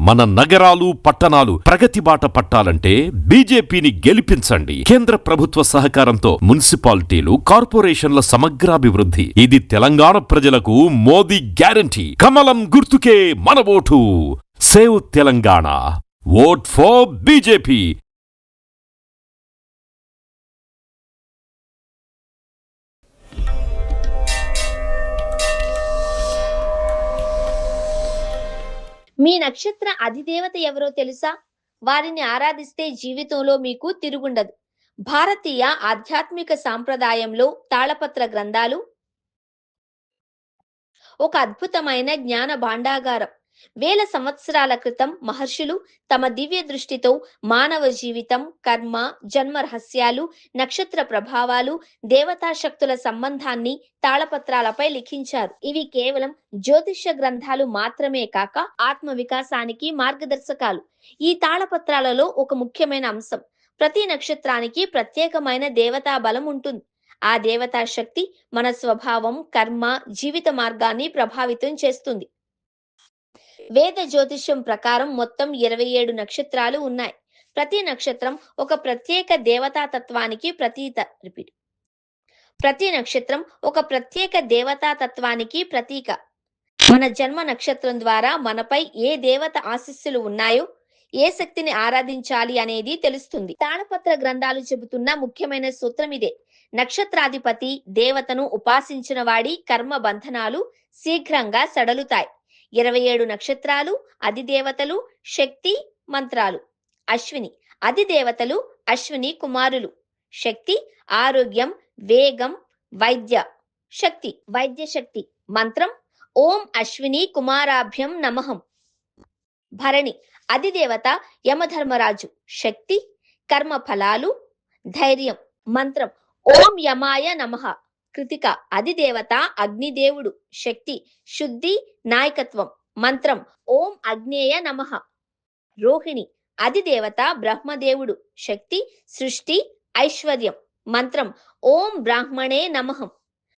మన నగరాలు పట్టణాలు ప్రగతి బాట పట్టాలంటే బీజేపీని గెలిపించండి. కేంద్ర ప్రభుత్వ సహకారంతో మున్సిపాలిటీలు, కార్పొరేషన్ల సమగ్రాభివృద్ధి. ఇది తెలంగాణ ప్రజలకు మోదీ గ్యారంటీ. కమలం గుర్తుకే మన vote. Save Telangana. Vote for BJP. మీ నక్షత్ర అధిదేవత ఎవరో తెలుసా? వారిని ఆరాధిస్తే జీవితంలో మీకు తిరుగుండదు. భారతీయ ఆధ్యాత్మిక సాంప్రదాయంలో తాళపత్ర గ్రంథాలు ఒక అద్భుతమైన జ్ఞాన భాండాగారం. వేల సంవత్సరాల క్రితం మహర్షులు తమ దివ్య దృష్టితో మానవ జీవితం, కర్మ, జన్మ రహస్యాలు, నక్షత్ర ప్రభావాలు, దేవతా శక్తుల సంబంధాన్ని తాళపత్రాలపై లిఖించారు. ఇవి కేవలం జ్యోతిష్య గ్రంథాలు మాత్రమే కాక ఆత్మ వికాసానికి మార్గదర్శకాలు. ఈ తాళపత్రాలలో ఒక ముఖ్యమైన అంశం, ప్రతి నక్షత్రానికి ప్రత్యేకమైన దేవతా బలం ఉంటుంది. ఆ దేవతా శక్తి మన స్వభావం, కర్మ, జీవిత మార్గాన్ని ప్రభావితం చేస్తుంది. వేద జ్యోతిష్యం ప్రకారం మొత్తం 27 నక్షత్రాలు ఉన్నాయి. ప్రతి నక్షత్రం ఒక ప్రత్యేక దేవతా తత్వానికి ప్రతి నక్షత్రం ఒక ప్రత్యేక దేవతా తత్వానికి ప్రతీక. మన జన్మ నక్షత్రం ద్వారా మనపై ఏ దేవత ఆశీస్సులు ఉన్నాయో, ఏ శక్తిని ఆరాధించాలి అనేది తెలుస్తుంది. తాళపత్ర గ్రంథాలు చెబుతున్న ముఖ్యమైన సూత్రం ఇదే. నక్షత్రాధిపతి దేవతను ఉపాసించిన వాడి కర్మ బంధనాలు శీఘ్రంగా సడలుతాయి. 27 నక్షత్రాలు, అధిదేవతలు, శక్తి మంత్రాలు. అశ్విని అధిదేవతలు, అశ్విని కుమారులు. శక్తి ఆరోగ్యం, వేగం, వైద్య శక్తి. మంత్రం ఓం అశ్విని కుమారాభ్యం నమః. భరణి అధిదేవత యమధర్మరాజు. శక్తి కర్మ ఫలాలు, ధైర్యం. మంత్రం ఓం యమాయ నమః. కృతిక అధిదేవత అగ్నిదేవుడు. శక్తి శుద్ధి, నాయకత్వం. మంత్రం ఓం అగ్నేయ నమః. రోహిణి అధిదేవత బ్రహ్మదేవుడు. శక్తి సృష్టి, ఐశ్వర్యం. మంత్రం ఓం బ్రాహ్మణే నమః.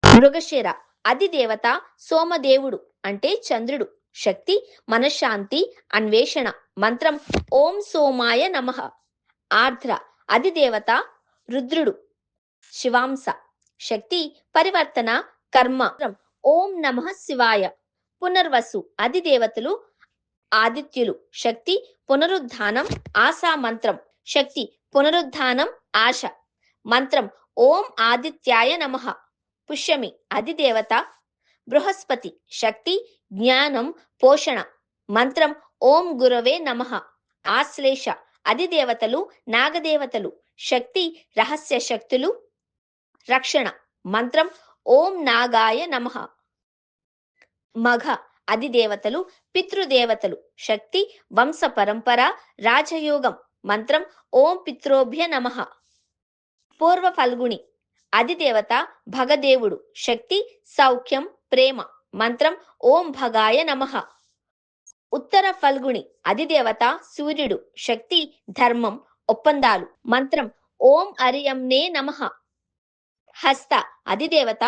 మృగశిర అధిదేవత సోమదేవుడు అంటే చంద్రుడు. శక్తి మనశ్శాంతి, అన్వేషణ. మంత్రం ఓం సోమాయ నమః. ఆర్ద్ర అధిదేవత రుద్రుడు. శివాంశ. శక్తి పరివర్తన, కర్మ. ఓం నమః శివాయ. పునర్వసు అధిదేవతలు ఆదిత్యులు. శక్తి పునరుద్ధానం, ఆశా. మంత్రం శక్తి పునరుద్ధానం, ఆశ. మంత్రం ఓం ఆదిత్యాయ నమః. పుష్యమి అధిదేవత బృహస్పతి. శక్తి జ్ఞానం, పోషణ. మంత్రం ఓం గురవే నమః. ఆశ్లేష అధిదేవతలు నాగదేవతలు. శక్తి రహస్య శక్తులు, రక్షణ. మంత్రం ఓం నాగాయ నమః. మఘ అధిదేవతలు పితృదేవతలు. శక్తి వంశ పరంపర, రాజయోగం. మంత్రం ఓం పిత్రోభ్య నమః. పూర్వ ఫల్గుణి అధిదేవత భగదేవుడు. శక్తి సౌఖ్యం, ప్రేమ. మంత్రం ఓం భగాయ నమః. ఉత్తర ఫల్గుణి అధిదేవత సూర్యుడు. శక్తి ధర్మం, ఒప్పందాలు. మంత్రం ఓం అరియంనే నమః. హస్త అధిదేవత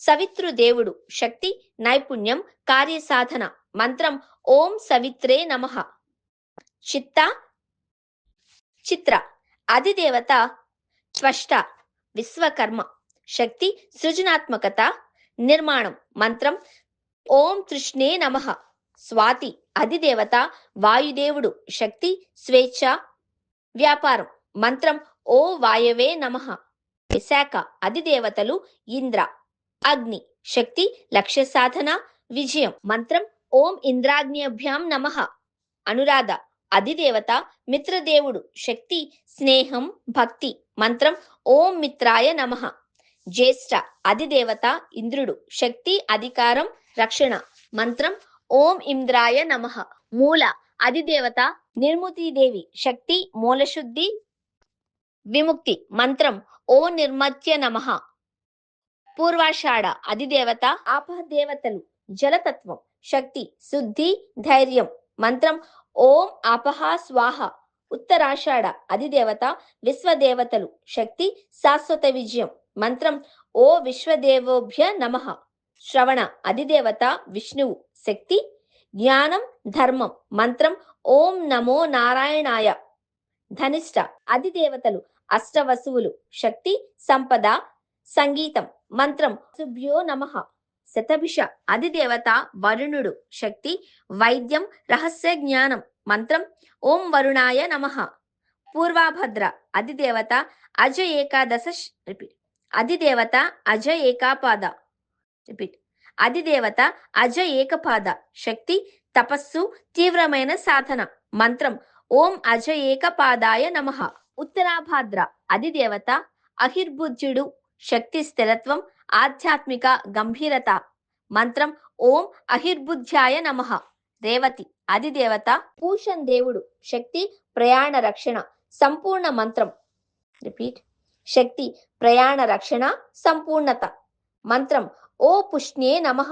సవితృదేవుడు. శక్తి నైపుణ్యం, కార్యసాధన. మంత్రం ఓం సవిత్రే నమః. చిత్ర అధిదేవత స్పష్ట, విశ్వకర్మ. శక్తి సృజనాత్మకత, నిర్మాణం. మంత్రం ఓం తృష్ణే నమః. స్వాతి అధిదేవత వాయుదేవుడు. శక్తి స్వేచ్ఛ, వ్యాపారం. మంత్రం ఓ వాయవే నమః. విశాఖ అధిదేవతలు ఇంద్ర, అగ్ని. శక్తి లక్ష్య సాధన, విజయం. మంత్రం ఓం ఇంద్రాగ్నిభ్యాం నమః. అనురాధ అధిదేవత మిత్రదేవుడు. శక్తి స్నేహం, భక్తి. మంత్రం ఓం మిత్రాయ నమః. జ్యేష్ఠ అధిదేవత ఇంద్రుడు. శక్తి అధికారం, రక్షణ. మంత్రం ఓం ఇంద్రాయ నమః. మూల అధిదేవత నిర్ముతీదేవి. శక్తి మూలశుద్ధి, విముక్తి. మంత్రం ఓ నిర్మత్య నమః. పూర్వాషాఢ అధిదేవత ఆపహదేవతలు. జలతత్వం. శక్తి శుద్ధి, ధైర్యం. మంత్రం ఓం ఆపహ స్వాహ. ఉత్తరాషాఢ అధిదేవత విశ్వదేవతలు. శక్తి శాశ్వత విజయం. మంత్రం ఓ విశ్వదేవోభ్య నమః. శ్రవణ అధిదేవత విష్ణువు. శక్తి జ్ఞానం, ధర్మం. మంత్రం ఓం నమో నారాయణాయ. ధనిష్ట అధిదేవతలు అష్టవసువులు శక్తి సంపద సంగీతం మంత్రం సుభ్యో నమః. శతభిష అధిదేవత వరుణుడు శక్తి వైద్యం రహస్య జ్ఞానం మంత్రం ఓం వరుణాయ నమః. పూర్వాభద్ర అధిదేవత అజ ఏకాదశ రిపీట్ అధిదేవత అజ ఏకాపాద రిపీట్ అధిదేవత అజ ఏకపాద శక్తి తపస్సు తీవ్రమైన సాధన మంత్రం ఓం అజ ఏకపాదాయ నమః. ఉత్తరాభాద్ర అధిదేవత అహిర్భుజ్యుడు శక్తి స్థిరత్వం ఆధ్యాత్మిక గంభీరత మంత్రం ఓం అహిర్భుజ్యాయ నమః. రేవతి అధిదేవత పూషన్ దేవుడు శక్తి ప్రయాణ రక్షణ సంపూర్ణ మంత్రం రిపీట్ శక్తి ప్రయాణ రక్షణ సంపూర్ణత మంత్రం ఓ పుష్ణ్యే నమః.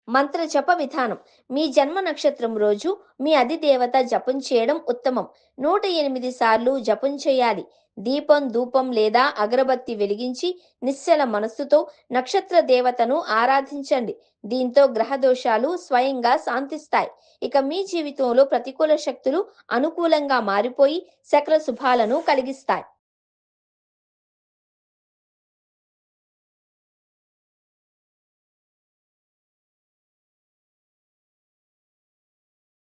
మంత్ర జప విధానం మీ జన్మ నక్షత్రం రోజు మీ అధిదేవత జపం చేయడం ఉత్తమం. 108 సార్లు జపం చేయాలి. దీపం ధూపం లేదా అగరబత్తి వెలిగించి నిశ్చల మనస్సుతో నక్షత్ర దేవతను ఆరాధించండి. దీంతో గ్రహ దోషాలు స్వయంగా శాంతిస్తాయి. ఇక మీ జీవితంలో ప్రతికూల శక్తులు అనుకూలంగా మారిపోయి సకల శుభాలను కలిగిస్తాయి.